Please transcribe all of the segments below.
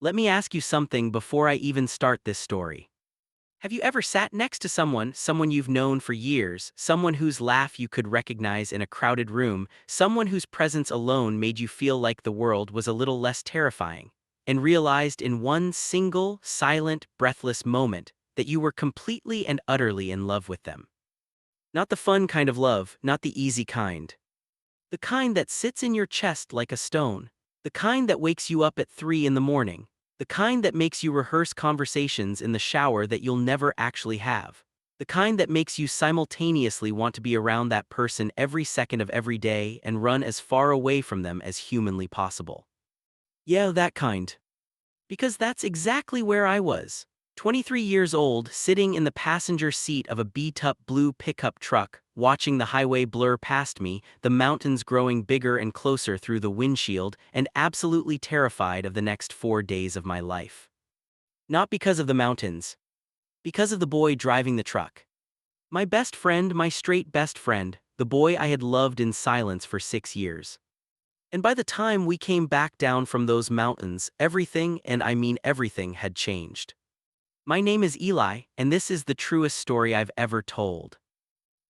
Let me ask you something before I even start this story. Have you ever sat next to someone you've known for years, someone whose laugh you could recognize in a crowded room, someone whose presence alone made you feel like the world was a little less terrifying, and realized in one single, silent, breathless moment that you were completely and utterly in love with them? Not the fun kind of love, not the easy kind. The kind that sits in your chest like a stone. The kind that wakes you up at 3 in the morning. The kind that makes you rehearse conversations in the shower that you'll never actually have. The kind that makes you simultaneously want to be around that person every second of every day and run as far away from them as humanly possible. Yeah, that kind. Because that's exactly where I was. 23 years old, sitting in the passenger seat of a beat-up blue pickup truck, watching the highway blur past me, the mountains growing bigger and closer through the windshield, and absolutely terrified of the next 4 days of my life. Not because of the mountains. Because of the boy driving the truck. My best friend, my straight best friend, the boy I had loved in silence for 6 years. And by the time we came back down from those mountains, everything, and I mean everything, had changed. My name is Eli, and this is the truest story I've ever told.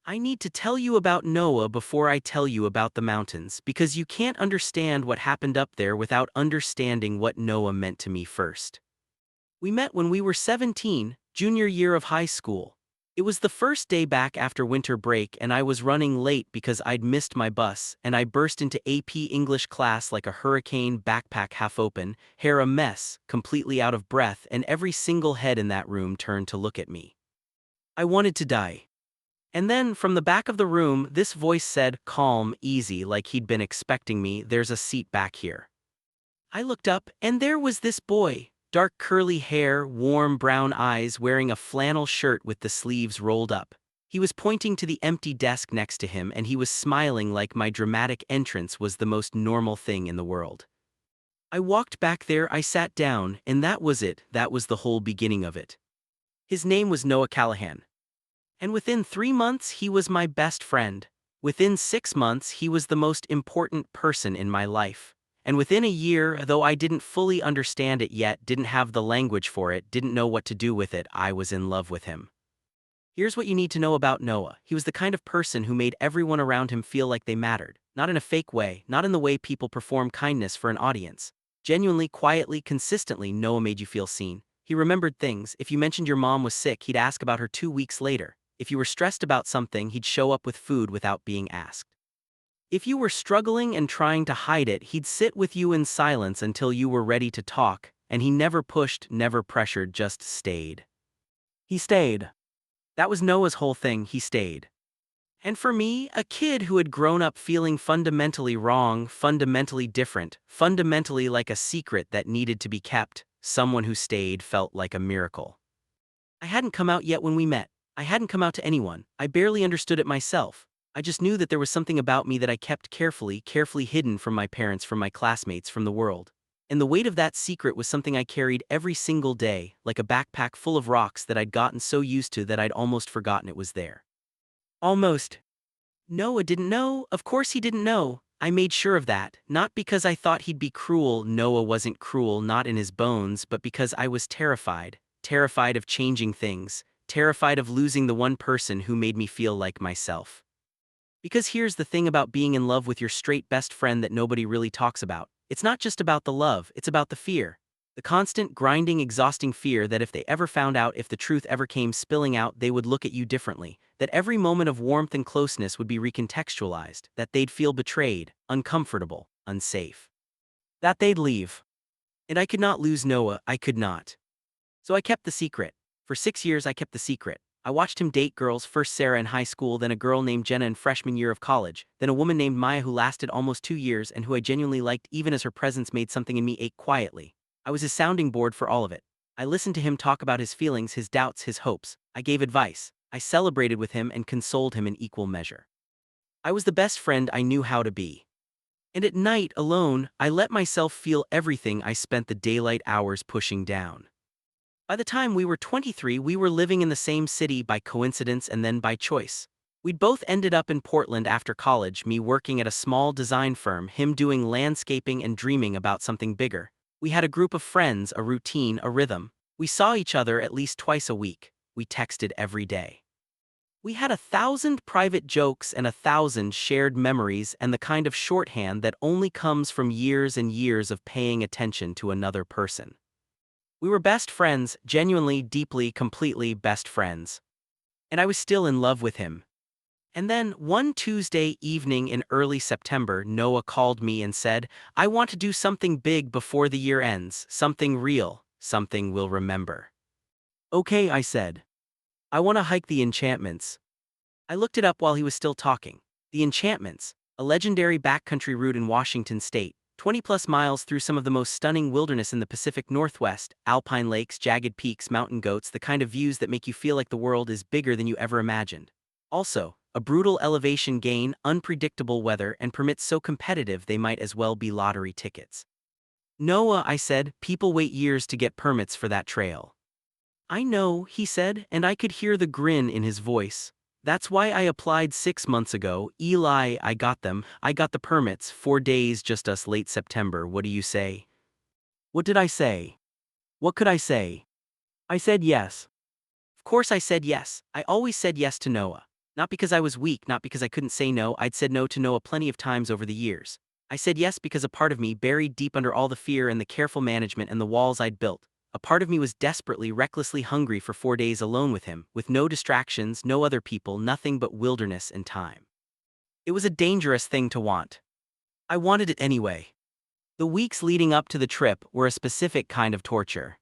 I need to tell you about Noah before I tell you about the mountains, because you can't understand what happened up there without understanding what Noah meant to me first. We met when we were 17, junior year of high school. It was the first day back after winter break, and I was running late because I'd missed my bus, and I burst into AP English class like a hurricane, backpack half open, hair a mess, completely out of breath, and every single head in that room turned to look at me. I wanted to die. And then, from the back of the room, this voice said, calm, easy, like he'd been expecting me, "There's a seat back here." I looked up, and there was this boy. Dark curly hair, warm brown eyes, wearing a flannel shirt with the sleeves rolled up. He was pointing to the empty desk next to him, and he was smiling like my dramatic entrance was the most normal thing in the world. I walked back there, I sat down, and that was it, that was the whole beginning of it. His name was Noah Callahan. And within 3 months, he was my best friend. Within 6 months, he was the most important person in my life. And within a year, though I didn't fully understand it yet, didn't have the language for it, didn't know what to do with it, I was in love with him. Here's what you need to know about Noah. He was the kind of person who made everyone around him feel like they mattered. Not in a fake way, not in the way people perform kindness for an audience. Genuinely, quietly, consistently, Noah made you feel seen. He remembered things. If you mentioned your mom was sick, he'd ask about her 2 weeks later. If you were stressed about something, he'd show up with food without being asked. If you were struggling and trying to hide it, he'd sit with you in silence until you were ready to talk, and he never pushed, never pressured, just stayed. He stayed. That was Noah's whole thing, he stayed. And for me, a kid who had grown up feeling fundamentally wrong, fundamentally different, fundamentally like a secret that needed to be kept, someone who stayed felt like a miracle. I hadn't come out yet when we met. I hadn't come out to anyone. I barely understood it myself. I just knew that there was something about me that I kept carefully, carefully hidden from my parents, from my classmates, from the world. And the weight of that secret was something I carried every single day, like a backpack full of rocks that I'd gotten so used to that I'd almost forgotten it was there. Almost. Noah didn't know, of course he didn't know. I made sure of that, not because I thought he'd be cruel. Noah wasn't cruel, not in his bones, but because I was terrified. Terrified of changing things. Terrified of losing the one person who made me feel like myself. Because here's the thing about being in love with your straight best friend that nobody really talks about. It's not just about the love, it's about the fear. The constant, grinding, exhausting fear that if they ever found out, if the truth ever came spilling out, they would look at you differently. That every moment of warmth and closeness would be recontextualized. That they'd feel betrayed, uncomfortable, unsafe. That they'd leave. And I could not lose Noah, I could not. So I kept the secret. For 6 years I kept the secret. I watched him date girls, first Sarah in high school, then a girl named Jenna in freshman year of college, then a woman named Maya who lasted almost 2 years and who I genuinely liked even as her presence made something in me ache quietly. I was his sounding board for all of it. I listened to him talk about his feelings, his doubts, his hopes. I gave advice. I celebrated with him and consoled him in equal measure. I was the best friend I knew how to be. And at night, alone, I let myself feel everything I spent the daylight hours pushing down. By the time we were 23, we were living in the same city by coincidence and then by choice. We'd both ended up in Portland after college, me working at a small design firm, him doing landscaping and dreaming about something bigger. We had a group of friends, a routine, a rhythm. We saw each other at least twice a week. We texted every day. We had 1,000 private jokes and 1,000 shared memories and the kind of shorthand that only comes from years and years of paying attention to another person. We were best friends, genuinely, deeply, completely best friends. And I was still in love with him. And then, one Tuesday evening in early September, Noah called me and said, "I want to do something big before the year ends, something real, something we'll remember." "Okay," I said. "I want to hike the enchantments." I looked it up while he was still talking. The Enchantments, a legendary backcountry route in Washington state, 20-plus miles through some of the most stunning wilderness in the Pacific Northwest, alpine lakes, jagged peaks, mountain goats, the kind of views that make you feel like the world is bigger than you ever imagined. Also, a brutal elevation gain, unpredictable weather, and permits so competitive they might as well be lottery tickets. "Noah," I said, "people wait years to get permits for that trail." "I know," he said, and I could hear the grin in his voice. "That's why I applied 6 months ago. Eli, I got them. I got the permits. 4 days, just us, late September. What do you say?" What did I say? What could I say? I said yes. Of course I said yes. I always said yes to Noah. Not because I was weak, not because I couldn't say no. I'd said no to Noah plenty of times over the years. I said yes because a part of me, buried deep under all the fear and the careful management and the walls I'd built, a part of me was desperately, recklessly hungry for 4 days alone with him, with no distractions, no other people, nothing but wilderness and time. It was a dangerous thing to want. I wanted it anyway. The weeks leading up to the trip were a specific kind of torture.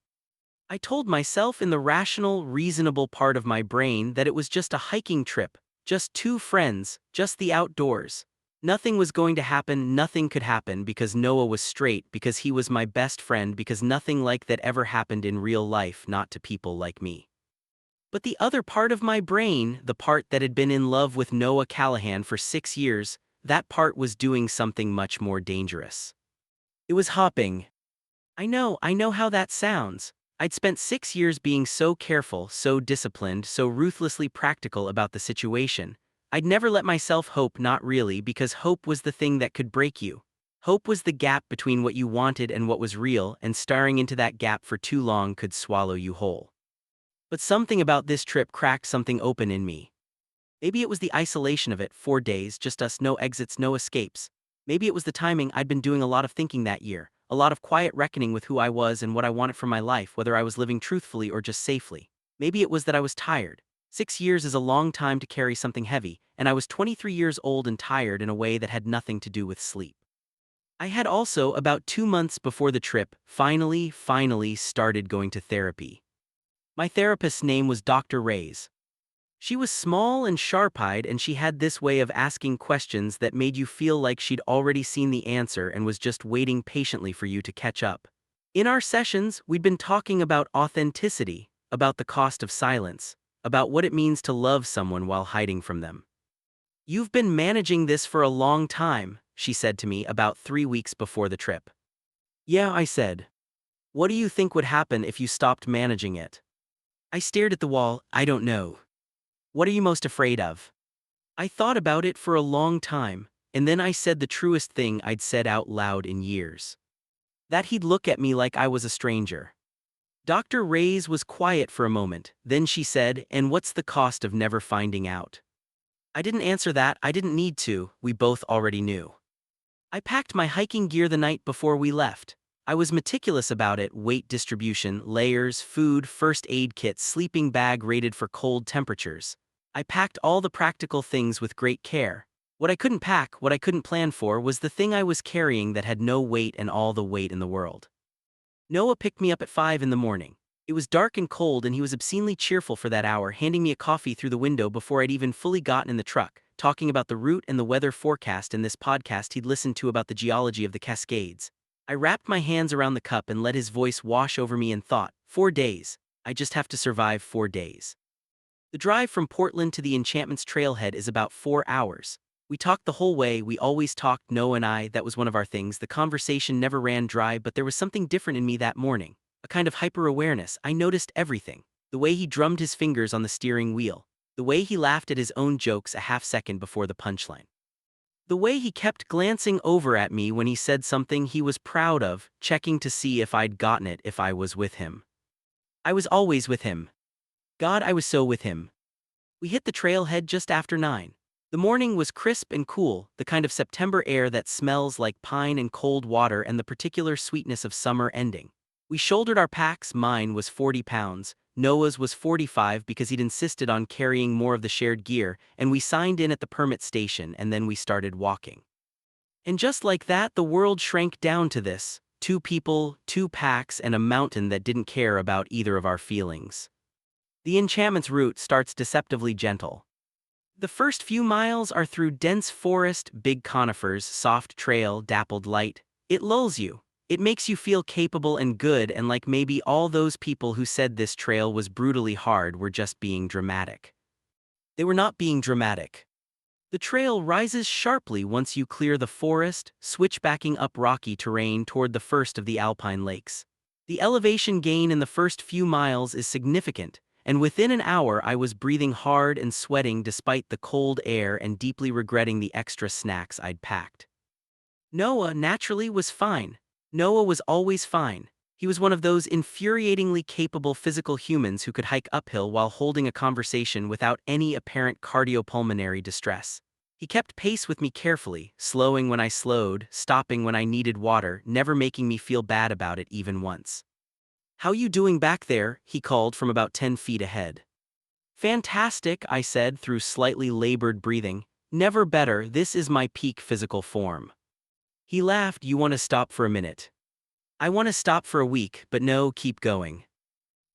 I told myself in the rational, reasonable part of my brain that it was just a hiking trip, just two friends, just the outdoors. Nothing was going to happen, nothing could happen because Noah was straight, because he was my best friend, because nothing like that ever happened in real life, not to people like me. But the other part of my brain, the part that had been in love with Noah Callahan for 6 years, that part was doing something much more dangerous. It was hopping. I know how that sounds. I'd spent 6 years being so careful, so disciplined, so ruthlessly practical about the situation. I'd never let myself hope, not really, because hope was the thing that could break you. Hope was the gap between what you wanted and what was real, and staring into that gap for too long could swallow you whole. But something about this trip cracked something open in me. Maybe it was the isolation of it, 4 days, just us, no exits, no escapes. Maybe it was the timing. I'd been doing a lot of thinking that year, a lot of quiet reckoning with who I was and what I wanted from my life, whether I was living truthfully or just safely. Maybe it was that I was tired. 6 years is a long time to carry something heavy, and I was 23 years old and tired in a way that had nothing to do with sleep. I had also, about 2 months before the trip, finally started going to therapy. My therapist's name was Dr. Reyes. She was small and sharp-eyed, and she had this way of asking questions that made you feel like she'd already seen the answer and was just waiting patiently for you to catch up. In our sessions, we'd been talking about authenticity, about the cost of silence, about what it means to love someone while hiding from them. "You've been managing this for a long time," she said to me about 3 weeks before the trip. "Yeah," I said. "What do you think would happen if you stopped managing it?" I stared at the wall. "I don't know." "What are you most afraid of?" I thought about it for a long time, and then I said the truest thing I'd said out loud in years. That he'd look at me like I was a stranger. Dr. Reyes was quiet for a moment, then she said, "And what's the cost of never finding out?" I didn't answer that. I didn't need to. We both already knew. I packed my hiking gear the night before we left. I was meticulous about it: weight distribution, layers, food, first aid kit, sleeping bag rated for cold temperatures. I packed all the practical things with great care. What I couldn't pack, what I couldn't plan for, was the thing I was carrying that had no weight and all the weight in the world. Noah picked me up at 5 in the morning. It was dark and cold, and he was obscenely cheerful for that hour, handing me a coffee through the window before I'd even fully gotten in the truck, talking about the route and the weather forecast and this podcast he'd listened to about the geology of the Cascades. I wrapped my hands around the cup and let his voice wash over me and thought, 4 days. I just have to survive 4 days. The drive from Portland to the Enchantments trailhead is about 4 hours. We talked the whole way. We always talked, Noah and I. That was one of our things. The conversation never ran dry, but there was something different in me that morning. A kind of hyper-awareness. I noticed everything. The way he drummed his fingers on the steering wheel. The way he laughed at his own jokes a half second before the punchline. The way he kept glancing over at me when he said something he was proud of, checking to see if I'd gotten it if I was with him. I was always with him. God, I was so with him. We hit the trailhead just after 9. The morning was crisp and cool, the kind of September air that smells like pine and cold water and the particular sweetness of summer ending. We shouldered our packs. Mine was 40 pounds, Noah's was 45 because he'd insisted on carrying more of the shared gear, and we signed in at the permit station and then we started walking. And just like that, the world shrank down to this: 2 people, 2 packs, and a mountain that didn't care about either of our feelings. The enchantment's route starts deceptively gentle. The first few miles are through dense forest, big conifers, soft trail, dappled light. It lulls you. It makes you feel capable and good, and like maybe all those people who said this trail was brutally hard were just being dramatic. They were not being dramatic. The trail rises sharply once you clear the forest, switchbacking up rocky terrain toward the first of the alpine lakes. The elevation gain in the first few miles is significant, and within an hour I was breathing hard and sweating despite the cold air and deeply regretting the extra snacks I'd packed. Noah, naturally, was fine. Noah was always fine. He was one of those infuriatingly capable physical humans who could hike uphill while holding a conversation without any apparent cardiopulmonary distress. He kept pace with me carefully, slowing when I slowed, stopping when I needed water, never making me feel bad about it even once. "How you doing back there?" he called from about 10 feet ahead. "Fantastic," I said through slightly labored breathing. "Never better, this is my peak physical form." He laughed. "You want to stop for a minute?" "I want to stop for a week, but no, keep going."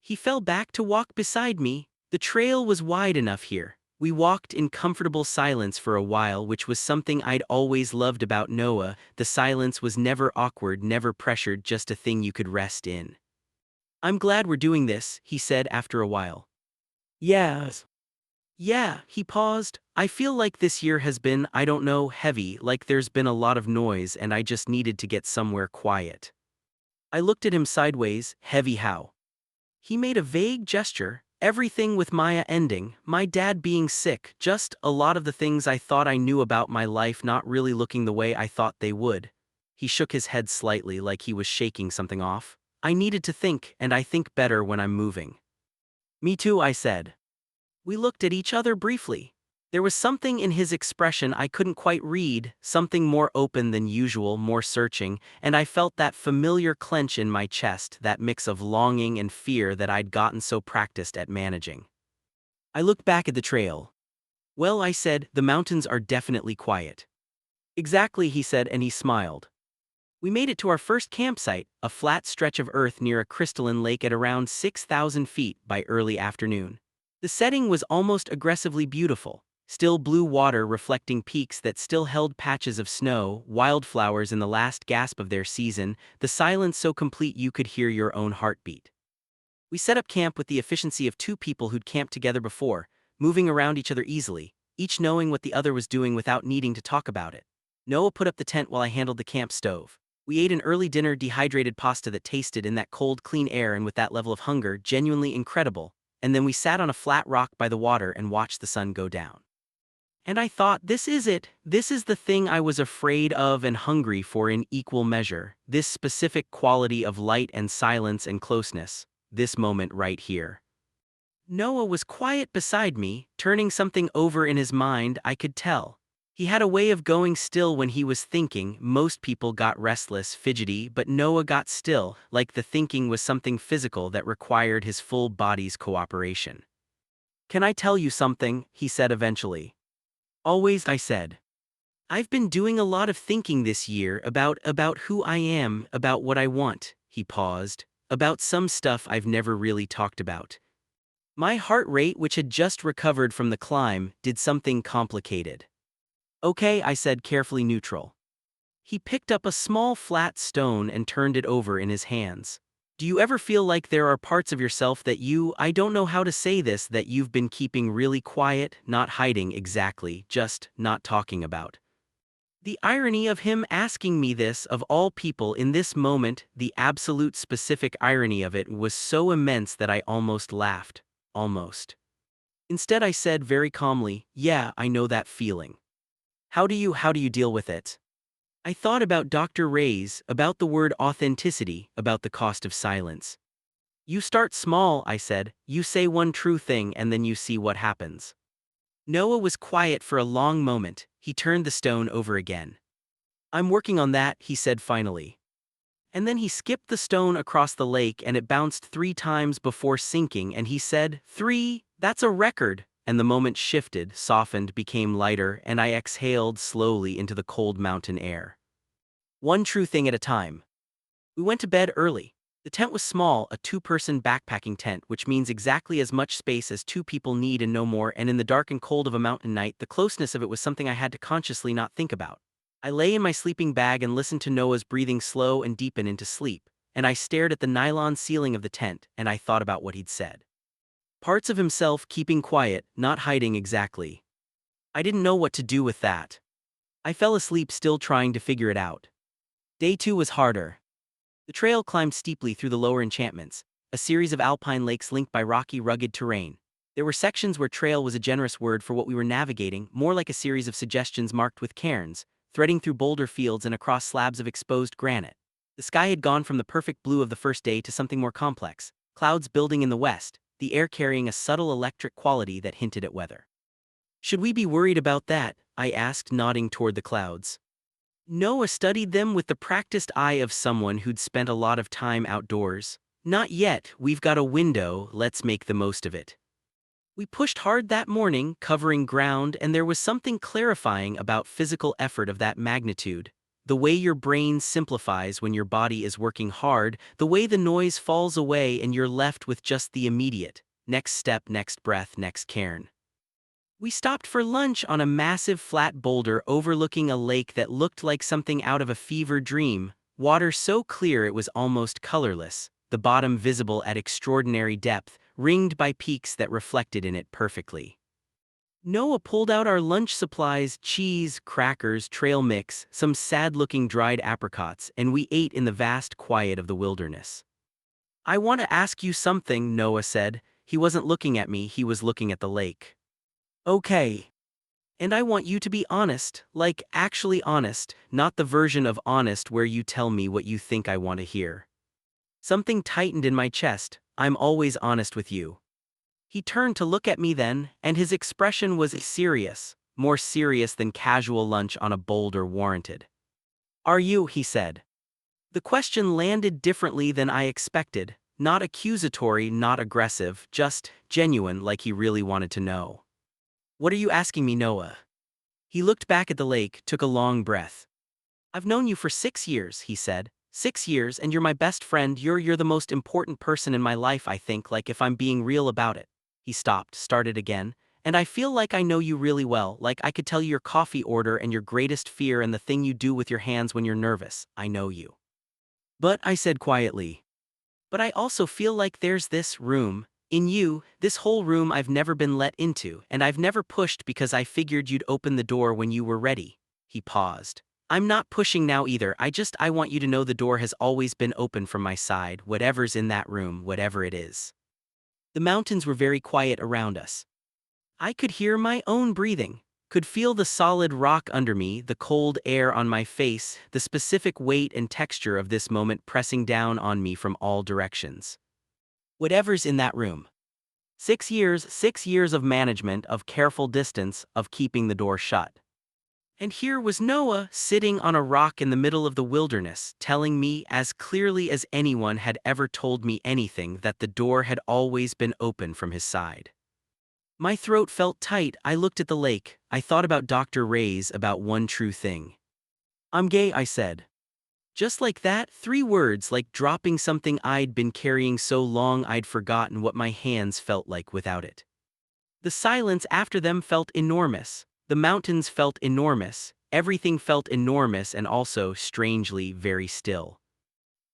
He fell back to walk beside me. The trail was wide enough here. We walked in comfortable silence for a while, which was something I'd always loved about Noah. The silence was never awkward, never pressured, just a thing you could rest in. "I'm glad we're doing this," he said after a while. "Yes." "Yeah," he paused. "I feel like this year has been, I don't know, heavy, like there's been a lot of noise and I just needed to get somewhere quiet." I looked at him sideways. "Heavy how?" He made a vague gesture. "Everything with Maya ending, my dad being sick, just a lot of the things I thought I knew about my life not really looking the way I thought they would." He shook his head slightly like he was shaking something off. "I needed to think, and I think better when I'm moving." "Me too," I said. We looked at each other briefly. There was something in his expression I couldn't quite read, something more open than usual, more searching, and I felt that familiar clench in my chest, that mix of longing and fear that I'd gotten so practiced at managing. I looked back at the trail. "Well," I said, "the mountains are definitely quiet." "Exactly," he said, and he smiled. We made it to our first campsite, a flat stretch of earth near a crystalline lake at around 6,000 feet by early afternoon. The setting was almost aggressively beautiful. Still blue water reflecting peaks that still held patches of snow, wildflowers in the last gasp of their season, the silence so complete you could hear your own heartbeat. We set up camp with the efficiency of 2 people who'd camped together before, moving around each other easily, each knowing what the other was doing without needing to talk about it. Noah put up the tent while I handled the camp stove. We ate an early dinner, dehydrated pasta that tasted in that cold, clean air and with that level of hunger genuinely incredible, and then we sat on a flat rock by the water and watched the sun go down. And I thought, this is it. This is the thing I was afraid of and hungry for in equal measure, this specific quality of light and silence and closeness, this moment right here. Noah was quiet beside me, turning something over in his mind. I could tell. He had a way of going still when he was thinking. Most people got restless, fidgety, but Noah got still, like the thinking was something physical that required his full body's cooperation. "Can I tell you something?" he said eventually. "Always," I said. "I've been doing a lot of thinking this year about who I am, about what I want." He paused. "About some stuff I've never really talked about." My heart rate, which had just recovered from the climb, did something complicated. "Okay," I said, carefully neutral. He picked up a small flat stone and turned it over in his hands. "Do you ever feel like there are parts of yourself that I don't know how to say this, that you've been keeping really quiet, not hiding exactly, just not talking about?" The irony of him asking me this, of all people in this moment, the absolute specific irony of it was so immense that I almost laughed. Almost. Instead I said very calmly, "Yeah, I know that feeling." How do you deal with it? I thought about Dr. Ray's, about the word authenticity, about the cost of silence. You start small, I said. You say one true thing and then you see what happens. Noah was quiet for a long moment. He turned the stone over again. I'm working on that, he said finally. And then he skipped the stone across the lake and it bounced 3 times before sinking and he said, 3, that's a record. And the moment shifted, softened, became lighter, and I exhaled slowly into the cold mountain air. One true thing at a time. We went to bed early. The tent was small, a 2-person backpacking tent, which means exactly as much space as 2 people need and no more, and in the dark and cold of a mountain night, the closeness of it was something I had to consciously not think about. I lay in my sleeping bag and listened to Noah's breathing slow and deepen into sleep, and I stared at the nylon ceiling of the tent, and I thought about what he'd said. Parts of himself keeping quiet, not hiding exactly. I didn't know what to do with that. I fell asleep still trying to figure it out. Day 2 was harder. The trail climbed steeply through the lower enchantments, a series of alpine lakes linked by rocky, rugged terrain. There were sections where trail was a generous word for what we were navigating, more like a series of suggestions marked with cairns, threading through boulder fields and across slabs of exposed granite. The sky had gone from the perfect blue of the first day to something more complex, clouds building in the west, the air carrying a subtle electric quality that hinted at weather. Should we be worried about that? I asked, nodding toward the clouds. Noah studied them with the practiced eye of someone who'd spent a lot of time outdoors. Not yet, we've got a window, let's make the most of it. We pushed hard that morning, covering ground, and there was something clarifying about physical effort of that magnitude. The way your brain simplifies when your body is working hard, the way the noise falls away and you're left with just the immediate. Next step, next breath, next cairn. We stopped for lunch on a massive flat boulder overlooking a lake that looked like something out of a fever dream, water so clear it was almost colorless, the bottom visible at extraordinary depth, ringed by peaks that reflected in it perfectly. Noah pulled out our lunch supplies, cheese, crackers, trail mix, some sad-looking dried apricots, and we ate in the vast quiet of the wilderness. I want to ask you something, Noah said. He wasn't looking at me, he was looking at the lake. Okay. And I want you to be honest, like actually honest, not the version of honest where you tell me what you think I want to hear. Something tightened in my chest. I'm always honest with you. He turned to look at me then, and his expression was serious, more serious than casual lunch on a boulder warranted. Are you? He said. The question landed differently than I expected, not accusatory, not aggressive, just genuine, like he really wanted to know. What are you asking me, Noah? He looked back at the lake, took a long breath. I've known you for 6 years, he said. 6 years, and you're my best friend. You're the most important person in my life, I think, like if I'm being real about it. He stopped, started again. And I feel like I know you really well, like I could tell you your coffee order and your greatest fear and the thing you do with your hands when you're nervous. I know you. But, I said quietly. But I also feel like there's this room, in you, this whole room I've never been let into, and I've never pushed because I figured you'd open the door when you were ready. He paused. I'm not pushing now either, I want you to know the door has always been open from my side, whatever's in that room, whatever it is. The mountains were very quiet around us. I could hear my own breathing, could feel the solid rock under me, the cold air on my face, the specific weight and texture of this moment pressing down on me from all directions. Whatever's in that room. 6 years of management, of careful distance, of keeping the door shut. And here was Noah, sitting on a rock in the middle of the wilderness, telling me as clearly as anyone had ever told me anything that the door had always been open from his side. My throat felt tight. I looked at the lake. I thought about Dr. Ray's, about one true thing. I'm gay, I said. Just like that, 3 words, like dropping something I'd been carrying so long I'd forgotten what my hands felt like without it. The silence after them felt enormous. The mountains felt enormous. Everything felt enormous and also, strangely, very still.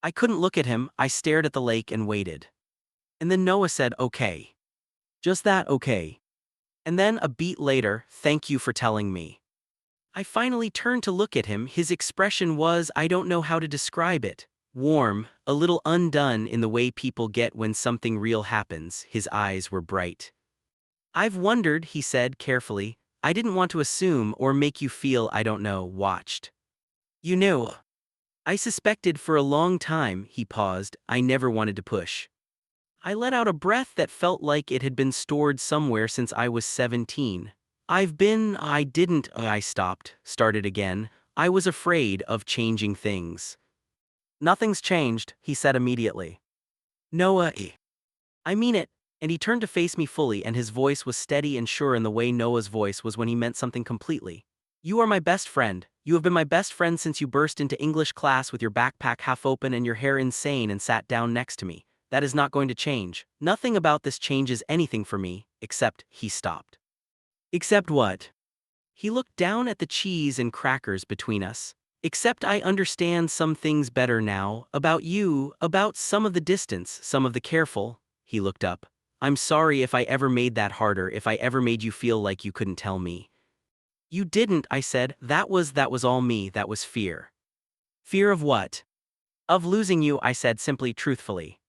I couldn't look at him. I stared at the lake and waited. And then Noah said, okay. Just that, okay. And then a beat later, thank you for telling me. I finally turned to look at him. His expression was, I don't know how to describe it. Warm, a little undone in the way people get when something real happens. His eyes were bright. I've wondered, he said carefully, I didn't want to assume or make you feel I don't know, watched. You knew. I suspected for a long time, he paused. I never wanted to push. I let out a breath that felt like it had been stored somewhere since I was 17. I stopped, started again. I was afraid of changing things. Nothing's changed, he said immediately. Noah, I mean it. And he turned to face me fully, and his voice was steady and sure in the way Noah's voice was when he meant something completely. You are my best friend. You have been my best friend since you burst into English class with your backpack half open and your hair insane and sat down next to me. That is not going to change. Nothing about this changes anything for me, except he stopped. Except what? He looked down at the cheese and crackers between us. Except I understand some things better now, about you, about some of the distance, some of the careful. He looked up. I'm sorry if I ever made that harder, if I ever made you feel like you couldn't tell me. You didn't, I said. That was all me, that was fear. Fear of what? Of losing you, I said simply, truthfully.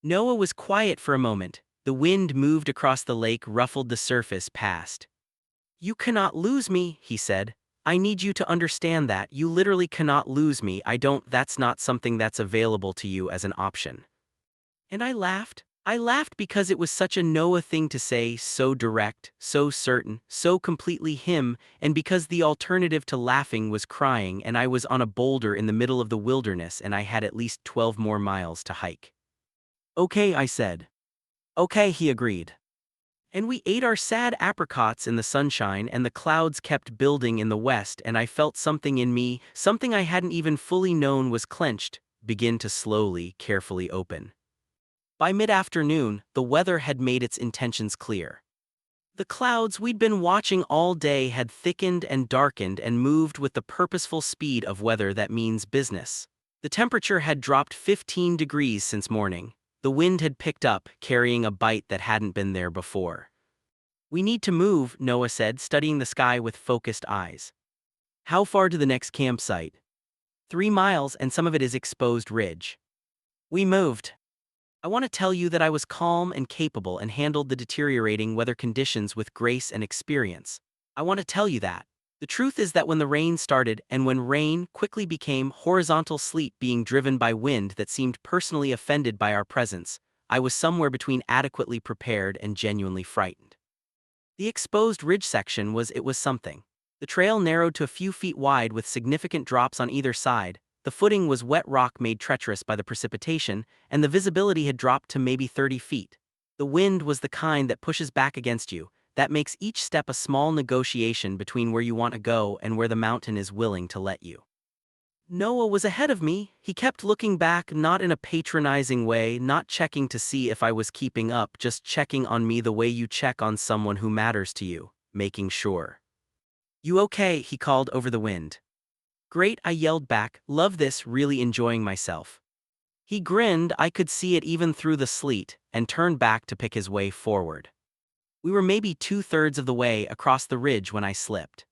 Noah was quiet for a moment. The wind moved across the lake, ruffled the surface past. You cannot lose me, he said. I need you to understand that. You literally cannot lose me. That's not something that's available to you as an option. And I laughed. I laughed because it was such a Noah thing to say, so direct, so certain, so completely him, and because the alternative to laughing was crying, and I was on a boulder in the middle of the wilderness and I had at least 12 more miles to hike. Okay, I said. Okay, he agreed. And we ate our sad apricots in the sunshine, and the clouds kept building in the west, and I felt something in me, something I hadn't even fully known was clenched, begin to slowly, carefully open. By mid-afternoon, the weather had made its intentions clear. The clouds we'd been watching all day had thickened and darkened and moved with the purposeful speed of weather that means business. The temperature had dropped 15 degrees since morning. The wind had picked up, carrying a bite that hadn't been there before. We need to move, Noah said, studying the sky with focused eyes. How far to the next campsite? 3 miles, and some of it is exposed ridge. We moved. I want to tell you that I was calm and capable and handled the deteriorating weather conditions with grace and experience. I want to tell you that. The truth is that when the rain started, and when rain quickly became horizontal sleet being driven by wind that seemed personally offended by our presence, I was somewhere between adequately prepared and genuinely frightened. The exposed ridge section was something. The trail narrowed to a few feet wide with significant drops on either side. The footing was wet rock made treacherous by the precipitation, and the visibility had dropped to maybe 30 feet. The wind was the kind that pushes back against you, that makes each step a small negotiation between where you want to go and where the mountain is willing to let you. Noah was ahead of me. He kept looking back, not in a patronizing way, not checking to see if I was keeping up, just checking on me the way you check on someone who matters to you, making sure. You okay? He called over the wind. Great, I yelled back, love this, really enjoying myself. He grinned, I could see it even through the sleet, and turned back to pick his way forward. We were maybe 2/3 of the way across the ridge when I slipped.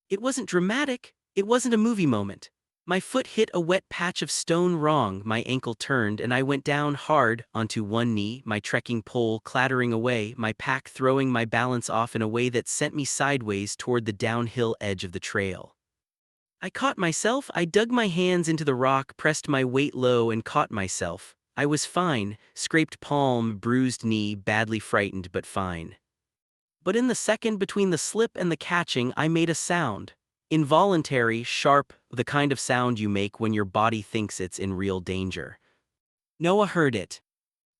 It wasn't dramatic, it wasn't a movie moment. My foot hit a wet patch of stone wrong, my ankle turned, and I went down hard onto one knee, my trekking pole clattering away, my pack throwing my balance off in a way that sent me sideways toward the downhill edge of the trail. I caught myself, I dug my hands into the rock, pressed my weight low and caught myself. I was fine, scraped palm, bruised knee, badly frightened but fine. But in the second between the slip and the catching, I made a sound. Involuntary, sharp, the kind of sound you make when your body thinks it's in real danger. Noah heard it.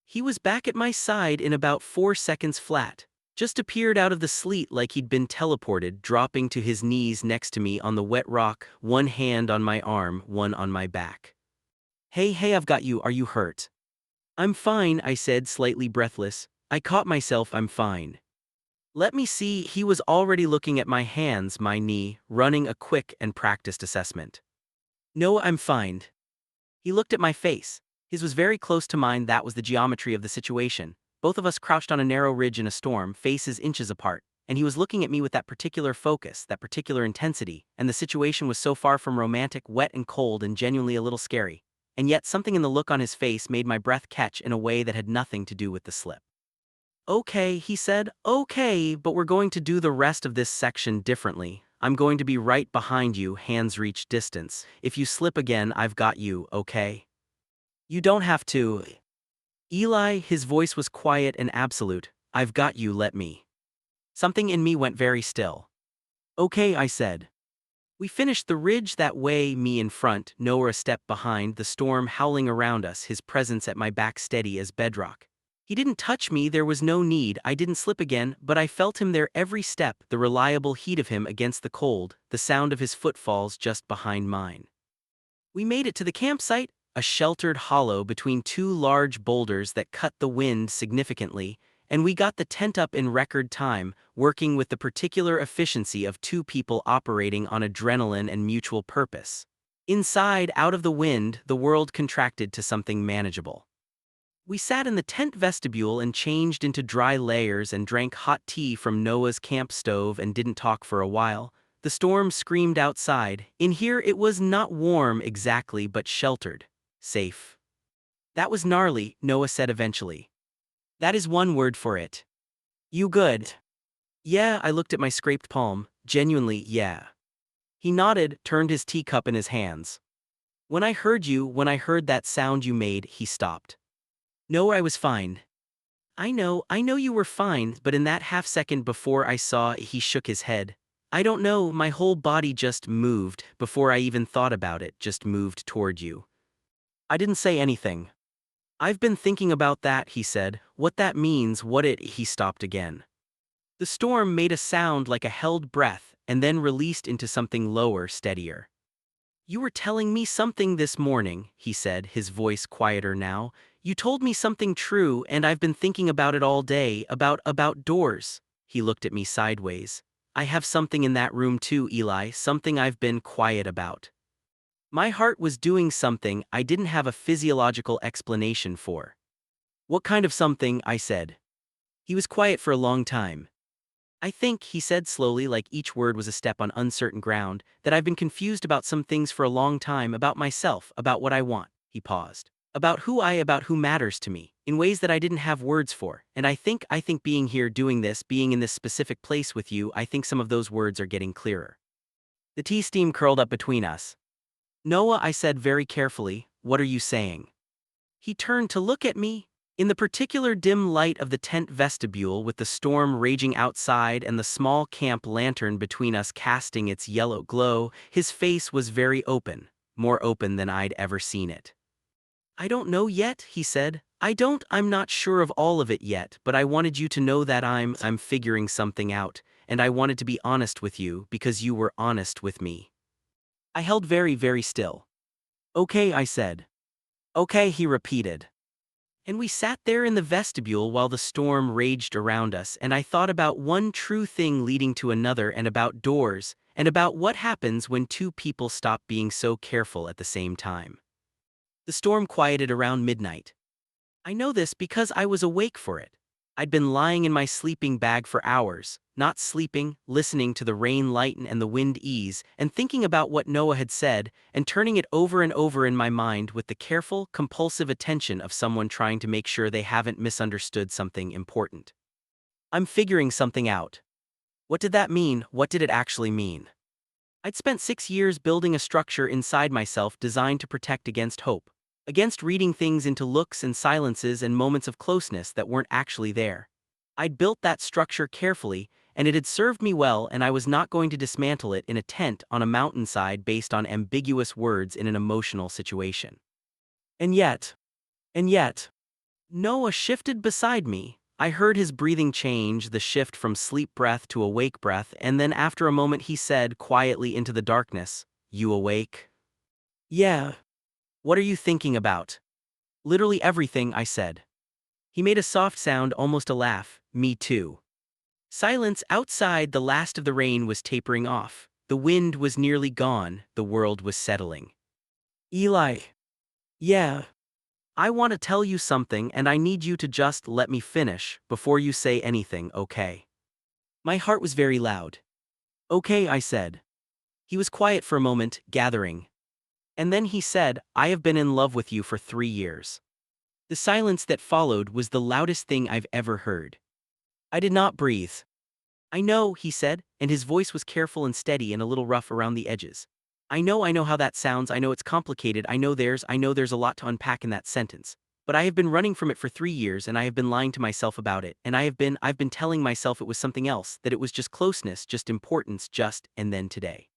He was back at my side in about 4 seconds flat. Just appeared out of the sleet like he'd been teleported, dropping to his knees next to me on the wet rock, one hand on my arm, one on my back. Hey, I've got you, are you hurt? I'm fine, I said, slightly breathless. I caught myself, I'm fine. Let me see, he was already looking at my hands, my knee, running a quick and practiced assessment. No, I'm fine. He looked at my face. His was very close to mine, that was the geometry of the situation. Both of us crouched on a narrow ridge in a storm, faces inches apart, and he was looking at me with that particular focus, that particular intensity, and the situation was so far from romantic, wet and cold and genuinely a little scary. And yet something in the look on his face made my breath catch in a way that had nothing to do with the slip. Okay, he said, okay, but we're going to do the rest of this section differently. I'm going to be right behind you, hands reach distance. If you slip again, I've got you, okay? You don't have to. Eli, his voice was quiet and absolute. I've got you, let me. Something in me went very still. Okay, I said. We finished the ridge that way, me in front, Noah a step behind, the storm howling around us, his presence at my back steady as bedrock. He didn't touch me, there was no need, I didn't slip again, but I felt him there every step, the reliable heat of him against the cold, the sound of his footfalls just behind mine. We made it to the campsite, a sheltered hollow between two large boulders that cut the wind significantly, and we got the tent up in record time, working with the particular efficiency of two people operating on adrenaline and mutual purpose. Inside, out of the wind, the world contracted to something manageable. We sat in the tent vestibule and changed into dry layers and drank hot tea from Noah's camp stove and didn't talk for a while. The storm screamed outside. In here it was not warm exactly but sheltered. Safe. That was gnarly, Noah said eventually. That is one word for it. You good? Yeah, I looked at my scraped palm. Genuinely, yeah. He nodded, turned his teacup in his hands. When I heard that sound you made, he stopped. No, I was fine. I know you were fine, but in that half second before I saw, he shook his head. I don't know, my whole body just moved, before I even thought about it, just moved toward you. I didn't say anything. I've been thinking about that, he said, what that means, he stopped again. The storm made a sound like a held breath, and then released into something lower, steadier. You were telling me something this morning, he said, his voice quieter now. You told me something true, and I've been thinking about it all day, about doors. He looked at me sideways. I have something in that room too, Eli, something I've been quiet about. My heart was doing something I didn't have a physiological explanation for. What kind of something, I said. He was quiet for a long time. I think, he said slowly, like each word was a step on uncertain ground, that I've been confused about some things for a long time, about myself, about what I want. He paused. About who matters to me, in ways that I didn't have words for, and I think being here doing this, being in this specific place with you, I think some of those words are getting clearer. The tea steam curled up between us. Noah, I said very carefully, what are you saying? He turned to look at me. In the particular dim light of the tent vestibule with the storm raging outside and the small camp lantern between us casting its yellow glow, his face was very open, more open than I'd ever seen it. I don't know yet, he said. I'm not sure of all of it yet, but I wanted you to know that I'm figuring something out, and I wanted to be honest with you because you were honest with me. I held very, very still. Okay, I said. Okay, he repeated. And we sat there in the vestibule while the storm raged around us, and I thought about one true thing leading to another, and about doors, and about what happens when two people stop being so careful at the same time. The storm quieted around midnight. I know this because I was awake for it. I'd been lying in my sleeping bag for hours, not sleeping, listening to the rain lighten and the wind ease, and thinking about what Noah had said, and turning it over and over in my mind with the careful, compulsive attention of someone trying to make sure they haven't misunderstood something important. I'm figuring something out. What did that mean? What did it actually mean? I'd spent 6 years building a structure inside myself designed to protect against hope, against reading things into looks and silences and moments of closeness that weren't actually there. I'd built that structure carefully, and it had served me well, and I was not going to dismantle it in a tent on a mountainside based on ambiguous words in an emotional situation. And yet, Noah shifted beside me. I heard his breathing change, the shift from sleep breath to awake breath, and then after a moment he said quietly into the darkness, "You awake?" "Yeah." "What are you thinking about?" "Literally everything," I said. He made a soft sound, almost a laugh. "Me too." Silence outside, the last of the rain was tapering off. The wind was nearly gone, the world was settling. "Eli." "Yeah. I want to tell you something, and I need you to just let me finish before you say anything, okay?" My heart was very loud. "Okay," I said. He was quiet for a moment, gathering. And then he said, "I have been in love with you for 3 years." The silence that followed was the loudest thing I've ever heard. I did not breathe. I know, he said, and his voice was careful and steady and a little rough around the edges. I know how that sounds, I know it's complicated, I know there's a lot to unpack in that sentence. But I have been running from it for 3 years and I have been lying to myself about it, and I've been telling myself it was something else, that it was just closeness, just importance, and then today.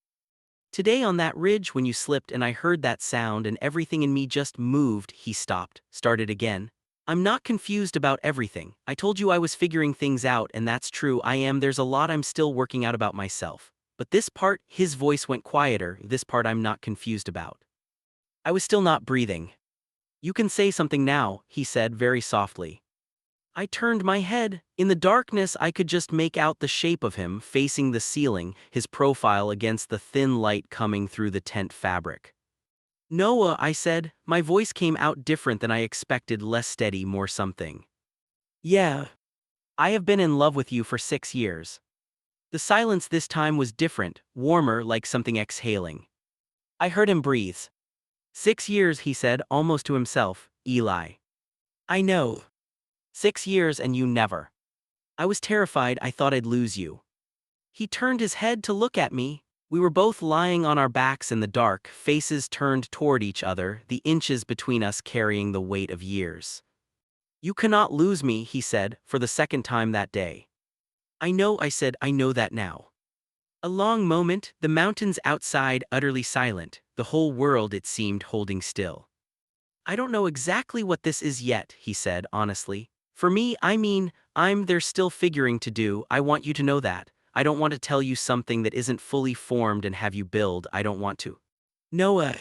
Today on that ridge when you slipped and I heard that sound and everything in me just moved, he stopped, started again. I'm not confused about everything. I told you I was figuring things out, and that's true, I am. There's a lot I'm still working out about myself. But this part, his voice went quieter, this part I'm not confused about. I was still not breathing. You can say something now, he said very softly. I turned my head. In the darkness, I could just make out the shape of him facing the ceiling, his profile against the thin light coming through the tent fabric. Noah, I said. My voice came out different than I expected, less steady, more something. Yeah. I have been in love with you for 6 years. The silence this time was different, warmer, like something exhaling. I heard him breathe. 6 years, he said, almost to himself. Eli. I know. 6 years and you never. I was terrified, I thought I'd lose you. He turned his head to look at me. We were both lying on our backs in the dark, faces turned toward each other, the inches between us carrying the weight of years. You cannot lose me, he said, for the second time that day. I know, I said, I know that now. A long moment, the mountains outside utterly silent, the whole world it seemed holding still. I don't know exactly what this is yet, he said honestly. For me, there's still figuring to do, I want you to know that. I don't want to tell you something that isn't fully formed and have you build, I don't want to. Noah.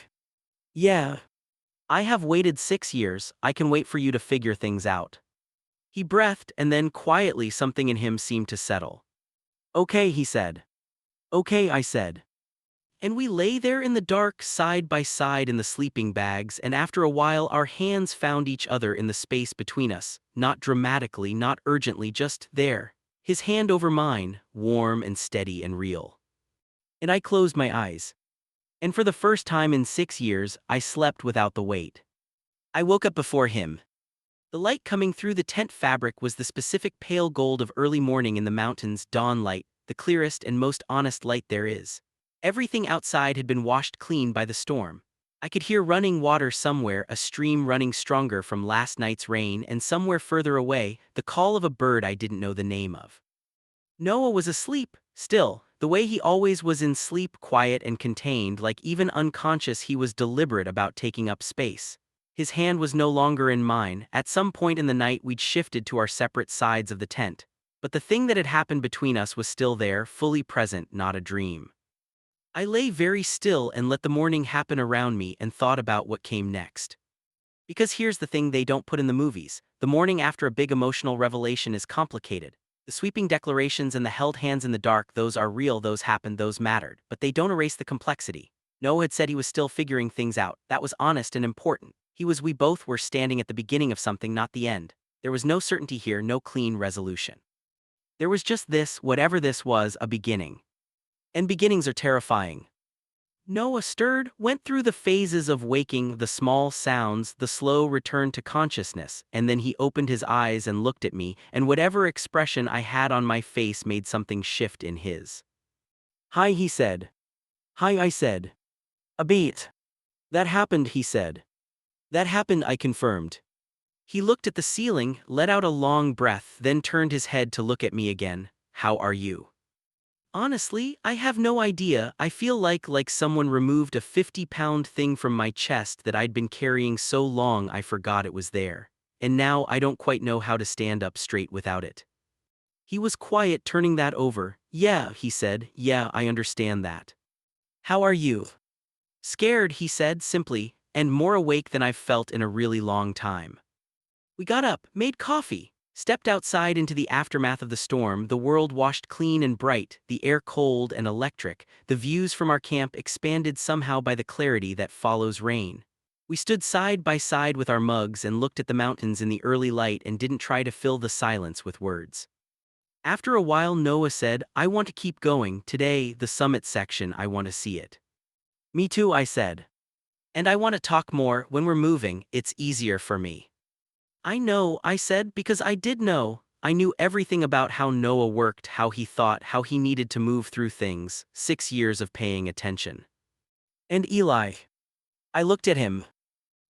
Yeah. I have waited 6 years, I can wait for you to figure things out. He breathed and then quietly something in him seemed to settle. Okay, he said. Okay, I said. And we lay there in the dark side by side in the sleeping bags, and after a while our hands found each other in the space between us, not dramatically, not urgently, just there. His hand over mine, warm and steady and real. And I closed my eyes. And for the first time in 6 years, I slept without the weight. I woke up before him. The light coming through the tent fabric was the specific pale gold of early morning in the mountains, dawn light, the clearest and most honest light there is. Everything outside had been washed clean by the storm. I could hear running water somewhere, a stream running stronger from last night's rain, and somewhere further away, the call of a bird I didn't know the name of. Noah was asleep, still, the way he always was, in sleep, quiet and contained, like even unconscious he was deliberate about taking up space. His hand was no longer in mine. At some point in the night we'd shifted to our separate sides of the tent. But the thing that had happened between us was still there, fully present, not a dream. I lay very still and let the morning happen around me and thought about what came next. Because here's the thing they don't put in the movies. The morning after a big emotional revelation is complicated. The sweeping declarations and the held hands in the dark, those are real, those happened, those mattered, but they don't erase the complexity. Noah had said he was still figuring things out. That was honest and important. We both were standing at the beginning of something, not the end. There was no certainty here, no clean resolution. There was just this, whatever this was, a beginning. And beginnings are terrifying. Noah stirred, went through the phases of waking, the small sounds, the slow return to consciousness, and then he opened his eyes and looked at me, and whatever expression I had on my face made something shift in his. Hi, he said. Hi, I said. A beat. That happened, he said. That happened, I confirmed. He looked at the ceiling, let out a long breath, then turned his head to look at me again. How are you? Honestly, I have no idea. I feel like someone removed a 50-pound thing from my chest that I'd been carrying so long I forgot it was there. And now I don't quite know how to stand up straight without it. He was quiet, turning that over. Yeah, he said, yeah, I understand that. How are you? Scared, he said simply, and more awake than I've felt in a really long time. We got up, made coffee, stepped outside into the aftermath of the storm, the world washed clean and bright, the air cold and electric, the views from our camp expanded somehow by the clarity that follows rain. We stood side by side with our mugs and looked at the mountains in the early light and didn't try to fill the silence with words. After a while, Noah said, I want to keep going, today, the summit section, I want to see it. Me too, I said. And I want to talk more, when we're moving, it's easier for me. I know, I said, because I did know. I knew everything about how Noah worked, how he thought, how he needed to move through things. 6 years of paying attention. And Eli. I looked at him.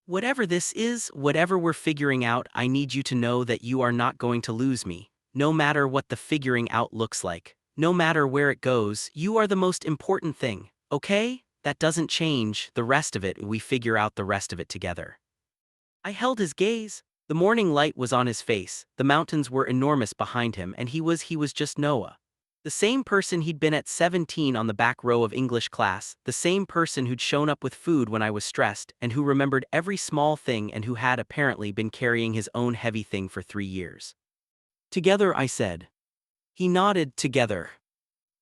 Whatever this is, whatever we're figuring out, I need you to know that you are not going to lose me. No matter what the figuring out looks like, no matter where it goes, you are the most important thing, okay? That doesn't change. The rest of it, we figure out the rest of it together. I held his gaze. The morning light was on his face, the mountains were enormous behind him, and he was just Noah. The same person he'd been at 17 on the back row of English class, the same person who'd shown up with food when I was stressed, and who remembered every small thing and who had apparently been carrying his own heavy thing for 3 years. Together, I said. He nodded. Together.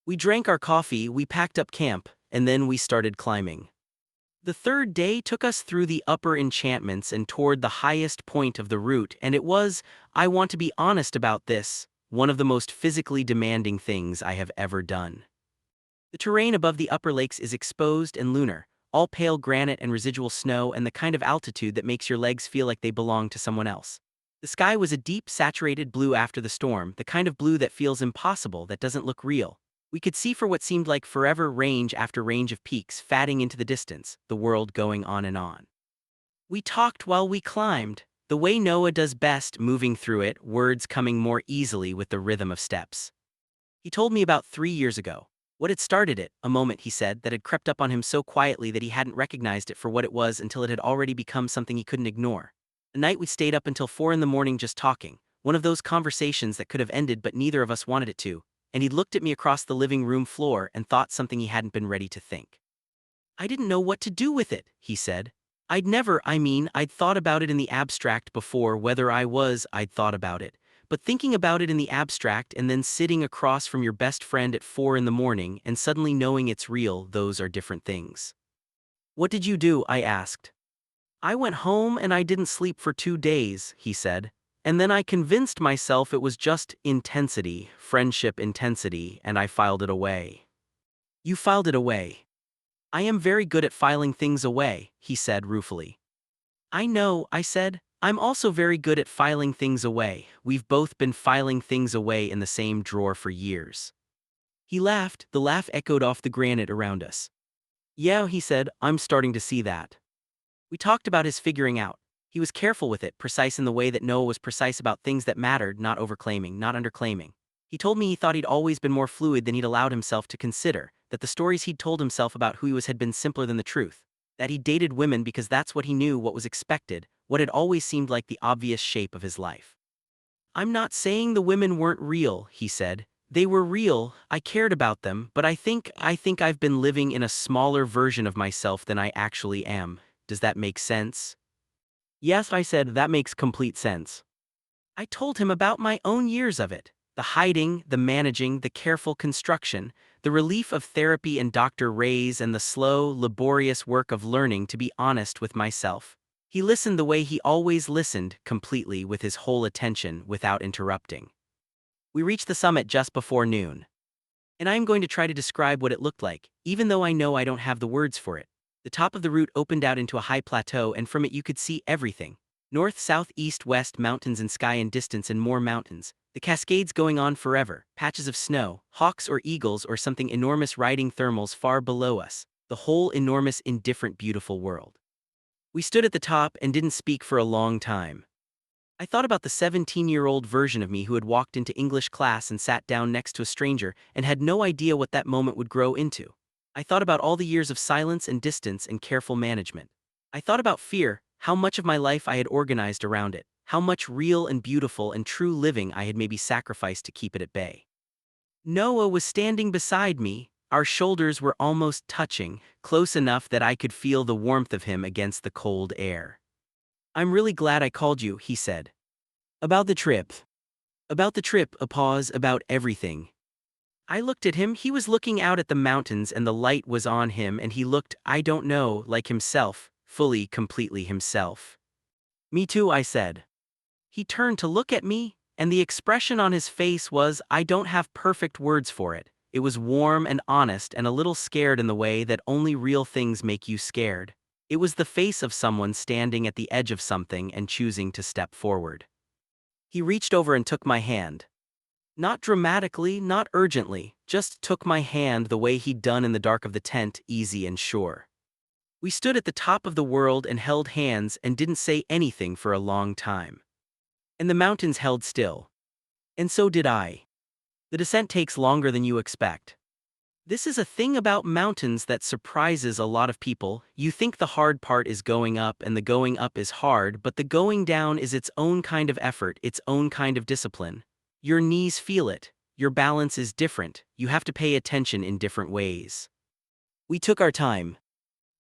We drank our coffee, we packed up camp, and then we started climbing. The third day took us through the upper enchantments and toward the highest point of the route, and it was, I want to be honest about this, one of the most physically demanding things I have ever done. The terrain above the upper lakes is exposed and lunar, all pale granite and residual snow, and the kind of altitude that makes your legs feel like they belong to someone else. The sky was a deep, saturated blue after the storm, the kind of blue that feels impossible, that doesn't look real. We could see for what seemed like forever range after range of peaks fatting into the distance, the world going on and on. We talked while we climbed, the way Noah does best, moving through it, words coming more easily with the rhythm of steps. He told me about 3 years ago. What had started it, a moment, he said, that had crept up on him so quietly that he hadn't recognized it for what it was until it had already become something he couldn't ignore. A night we stayed up until 4 in the morning just talking, one of those conversations that could have ended but neither of us wanted it to, and he looked at me across the living room floor and thought something he hadn't been ready to think. I didn't know what to do with it, he said. I'd thought about it in the abstract before, I'd thought about it. But thinking about it in the abstract and then sitting across from your best friend at 4 in the morning and suddenly knowing it's real, those are different things. What did you do? I asked. I went home and I didn't sleep for 2 days, he said. And then I convinced myself it was just intensity, friendship intensity, and I filed it away. You filed it away. I am very good at filing things away, he said ruefully. I know, I said. I'm also very good at filing things away. We've both been filing things away in the same drawer for years. He laughed, the laugh echoed off the granite around us. Yeah, he said, I'm starting to see that. We talked about his figuring out. He was careful with it, precise in the way that Noah was precise about things that mattered, not overclaiming, not underclaiming. He told me he thought he'd always been more fluid than he'd allowed himself to consider, that the stories he'd told himself about who he was had been simpler than the truth, that he dated women because that's what he knew, what was expected, what had always seemed like the obvious shape of his life. I'm not saying the women weren't real, he said. They were real, I cared about them, but I think I've been living in a smaller version of myself than I actually am. Does that make sense? Yes, I said, that makes complete sense. I told him about my own years of it, the hiding, the managing, the careful construction, the relief of therapy and Dr. Ray's, and the slow, laborious work of learning to be honest with myself. He listened the way he always listened, completely, with his whole attention, without interrupting. We reached the summit just before noon. And I am going to try to describe what it looked like, even though I know I don't have the words for it. The top of the route opened out into a high plateau, and from it you could see everything. North, south, east, west, mountains and sky and distance and more mountains. The cascades going on forever, patches of snow, hawks or eagles or something enormous riding thermals far below us. The whole enormous, indifferent, beautiful world. We stood at the top and didn't speak for a long time. I thought about the 17-year-old version of me who had walked into English class and sat down next to a stranger and had no idea what that moment would grow into. I thought about all the years of silence and distance and careful management. I thought about fear, how much of my life I had organized around it, how much real and beautiful and true living I had maybe sacrificed to keep it at bay. Noah was standing beside me, our shoulders were almost touching, close enough that I could feel the warmth of him against the cold air. I'm really glad I called you, he said. About the trip. About the trip, a pause, about everything. I looked at him, he was looking out at the mountains and the light was on him and he looked, I don't know, like himself, fully, completely himself. Me too, I said. He turned to look at me, and the expression on his face was, I don't have perfect words for it. It was warm and honest and a little scared in the way that only real things make you scared. It was the face of someone standing at the edge of something and choosing to step forward. He reached over and took my hand. Not dramatically, not urgently, just took my hand the way he'd done in the dark of the tent, easy and sure. We stood at the top of the world and held hands and didn't say anything for a long time. And the mountains held still. And so did I. The descent takes longer than you expect. This is a thing about mountains that surprises a lot of people. You think the hard part is going up and the going up is hard, but the going down is its own kind of effort, its own kind of discipline. Your knees feel it. Your balance is different. You have to pay attention in different ways. We took our time.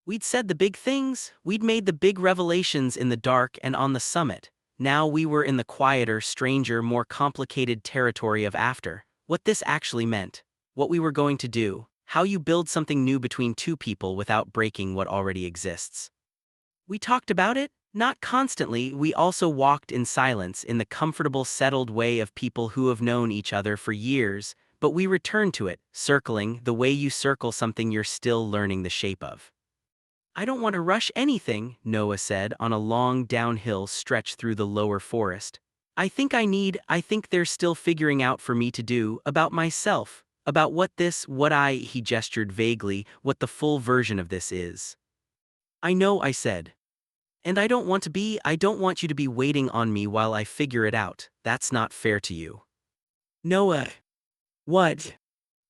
We'd said the big things, we'd made the big revelations in the dark and on the summit. Now we were in the quieter, stranger, more complicated territory of after. What this actually meant. What we were going to do. How you build something new between two people without breaking what already exists. We talked about it, not constantly. We also walked in silence in the comfortable, settled way of people who have known each other for years, but we returned to it, circling, the way you circle something you're still learning the shape of. I don't want to rush anything, Noah said on a long downhill stretch through the lower forest. I think there's still figuring out for me to do, about myself, about he gestured vaguely, what the full version of this is. I know, I said. And I don't want you to be waiting on me while I figure it out. That's not fair to you. Noah. What?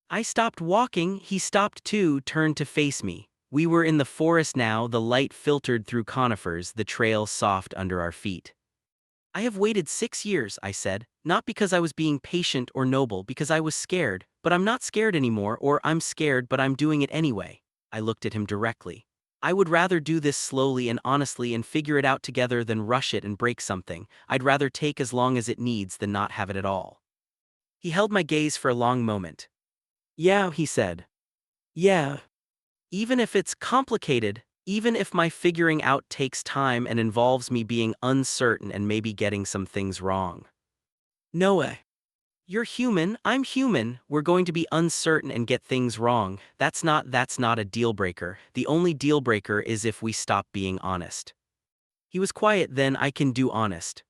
I stopped walking, he stopped too, turned to face me. We were in the forest now, the light filtered through conifers, the trail soft under our feet. I have waited 6 years, I said, not because I was being patient or noble, because I was scared, but I'm not scared anymore, or I'm scared but I'm doing it anyway. I looked at him directly. I would rather do this slowly and honestly and figure it out together than rush it and break something. I'd rather take as long as it needs than not have it at all. He held my gaze for a long moment. Yeah, he said. Yeah. Even if it's complicated, even if my figuring out takes time and involves me being uncertain and maybe getting some things wrong. Noah. You're human, I'm human, we're going to be uncertain and get things wrong. That's not a deal breaker. The only deal breaker is if we stop being honest. He was quiet. Then I can do honest.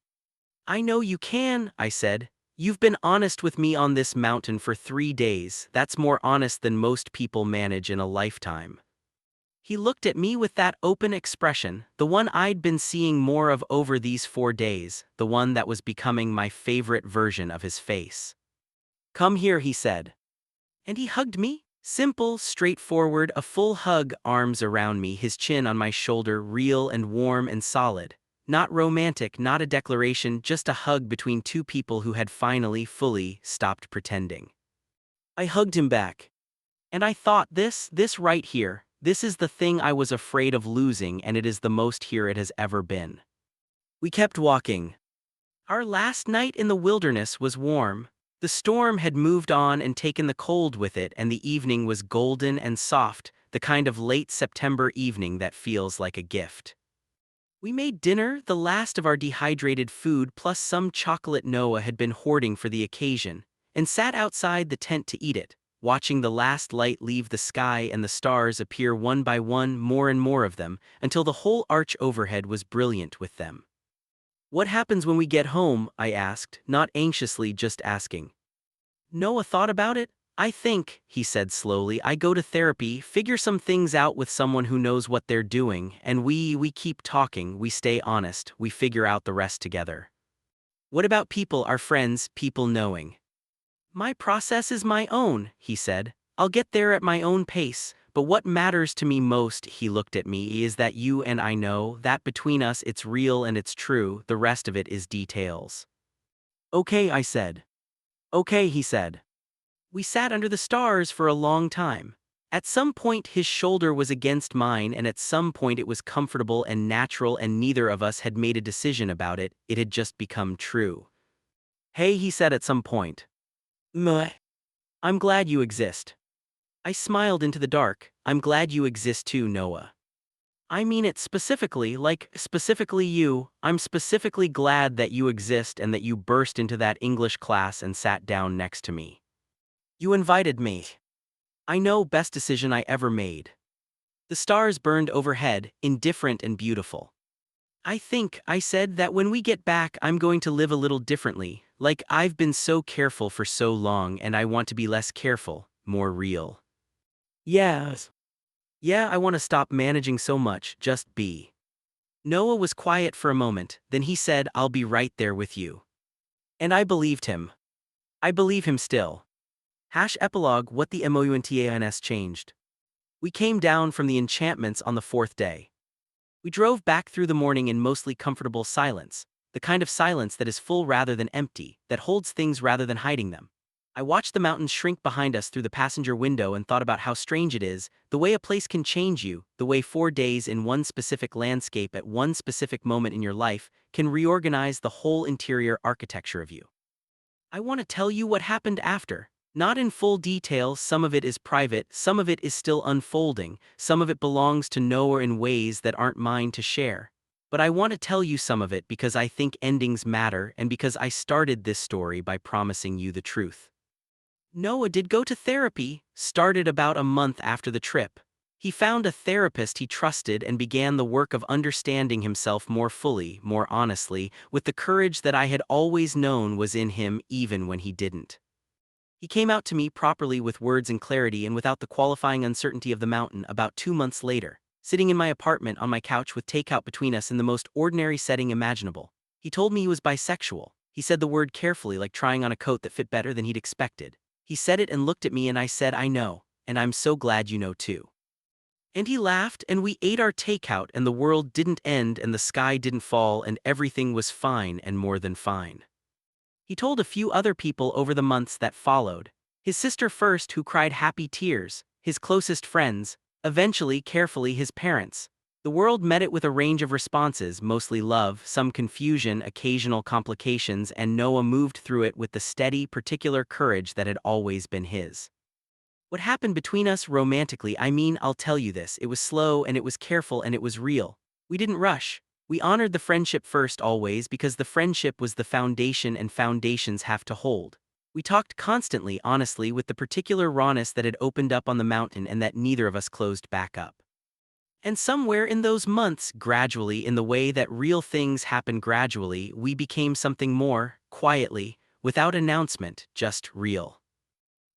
I know you can, I said. You've been honest with me on this mountain for 3 days. That's more honest than most people manage in a lifetime. He looked at me with that open expression, the one I'd been seeing more of over these 4 days, the one that was becoming my favorite version of his face. Come here, he said. And he hugged me, simple, straightforward, a full hug, arms around me, his chin on my shoulder, real and warm and solid. Not romantic, not a declaration, just a hug between two people who had finally, fully stopped pretending. I hugged him back. And I thought, this right here, this is the thing I was afraid of losing, and it is the most here it has ever been. We kept walking. Our last night in the wilderness was warm. The storm had moved on and taken the cold with it, and the evening was golden and soft, the kind of late September evening that feels like a gift. We made dinner, the last of our dehydrated food plus some chocolate Noah had been hoarding for the occasion, and sat outside the tent to eat it, watching the last light leave the sky and the stars appear one by one, more and more of them, until the whole arch overhead was brilliant with them. What happens when we get home? I asked, not anxiously, just asking. Noah thought about it. I think, he said slowly, I go to therapy, figure some things out with someone who knows what they're doing, and we keep talking, we stay honest, we figure out the rest together. What about people, our friends, people knowing? My process is my own, he said. I'll get there at my own pace, but what matters to me most, he looked at me, is that you and I know, that between us it's real and it's true, the rest of it is details. Okay, I said. Okay, he said. We sat under the stars for a long time. At some point his shoulder was against mine, and at some point it was comfortable and natural, and neither of us had made a decision about it, it had just become true. Hey, he said at some point. I'm glad you exist. I smiled into the dark. I'm glad you exist too, Noah. I mean it specifically, like, specifically you. I'm specifically glad that you exist and that you burst into that English class and sat down next to me. You invited me. I know, best decision I ever made. The stars burned overhead, indifferent and beautiful. I said that when we get back, I'm going to live a little differently. Like, I've been so careful for so long and I want to be less careful, more real. Yes. Yeah, I want to stop managing so much, just be. Noah was quiet for a moment, then he said, I'll be right there with you. And I believed him. I believe him still. Epilogue What the MOUNTANS changed. We came down from the enchantments on the fourth day. We drove back through the morning in mostly comfortable silence, the kind of silence that is full rather than empty, that holds things rather than hiding them. I watched the mountains shrink behind us through the passenger window and thought about how strange it is, the way a place can change you, the way 4 days in one specific landscape at one specific moment in your life can reorganize the whole interior architecture of you. I want to tell you what happened after. Not in full detail, some of it is private, some of it is still unfolding, some of it belongs to Noah in ways that aren't mine to share. But I want to tell you some of it because I think endings matter and because I started this story by promising you the truth. Noah did go to therapy, started about a month after the trip. He found a therapist he trusted and began the work of understanding himself more fully, more honestly, with the courage that I had always known was in him even when he didn't. He came out to me properly with words and clarity and without the qualifying uncertainty of the mountain about 2 months later, sitting in my apartment on my couch with takeout between us in the most ordinary setting imaginable. He told me he was bisexual. He said the word carefully, like trying on a coat that fit better than he'd expected. He said it and looked at me and I said, I know, and I'm so glad you know too. And he laughed and we ate our takeout and the world didn't end and the sky didn't fall and everything was fine and more than fine. He told a few other people over the months that followed. His sister first, who cried happy tears, his closest friends, eventually, carefully, his parents. The world met it with a range of responses, mostly love, some confusion, occasional complications, and Noah moved through it with the steady, particular courage that had always been his. What happened between us romantically, I'll tell you this, it was slow and it was careful and it was real. We didn't rush. We honored the friendship first always because the friendship was the foundation and foundations have to hold. We talked constantly, honestly, with the particular rawness that had opened up on the mountain and that neither of us closed back up. And somewhere in those months, gradually, in the way that real things happen gradually, we became something more, quietly, without announcement, just real.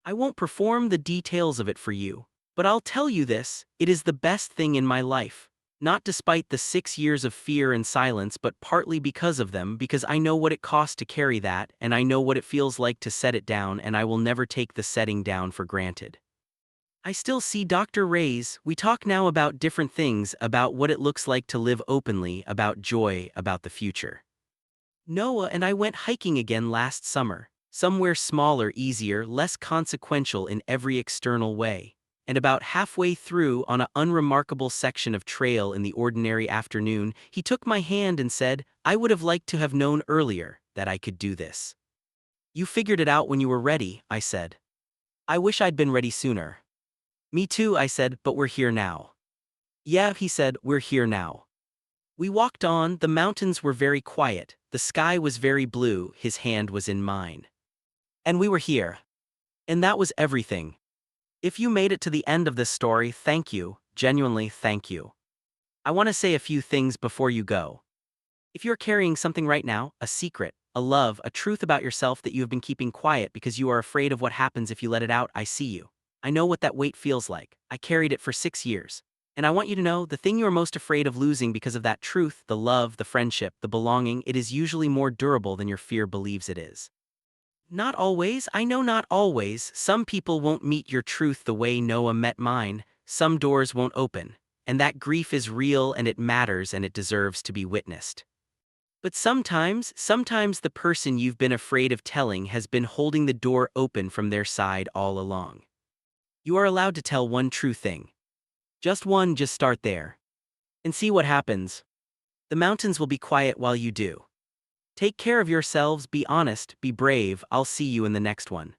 I won't perform the details of it for you, but I'll tell you this, it is the best thing in my life. Not despite the 6 years of fear and silence, but partly because of them, because I know what it costs to carry that, and I know what it feels like to set it down, and I will never take the setting down for granted. I still see Dr. Ray's. We talk now about different things, about what it looks like to live openly, about joy, about the future. Noah and I went hiking again last summer, somewhere smaller, easier, less consequential in every external way. And about halfway through, on an unremarkable section of trail in the ordinary afternoon, he took my hand and said, I would have liked to have known earlier that I could do this. You figured it out when you were ready, I said. I wish I'd been ready sooner. Me too, I said, but we're here now. Yeah, he said, we're here now. We walked on, the mountains were very quiet, the sky was very blue, his hand was in mine. And we were here. And that was everything. If you made it to the end of this story, thank you, genuinely thank you. I want to say a few things before you go. If you're carrying something right now, a secret, a love, a truth about yourself that you have been keeping quiet because you are afraid of what happens if you let it out, I see you. I know what that weight feels like. I carried it for 6 years. And I want you to know the thing you are most afraid of losing because of that truth, the love, the friendship, the belonging, it is usually more durable than your fear believes it is. Not always, I know not always. Some people won't meet your truth the way Noah met mine. Some doors won't open. And that grief is real and it matters and it deserves to be witnessed. But sometimes the person you've been afraid of telling has been holding the door open from their side all along. You are allowed to tell one true thing. Just one, just start there. And see what happens. The mountains will be quiet while you do. Take care of yourselves, be honest, be brave, I'll see you in the next one.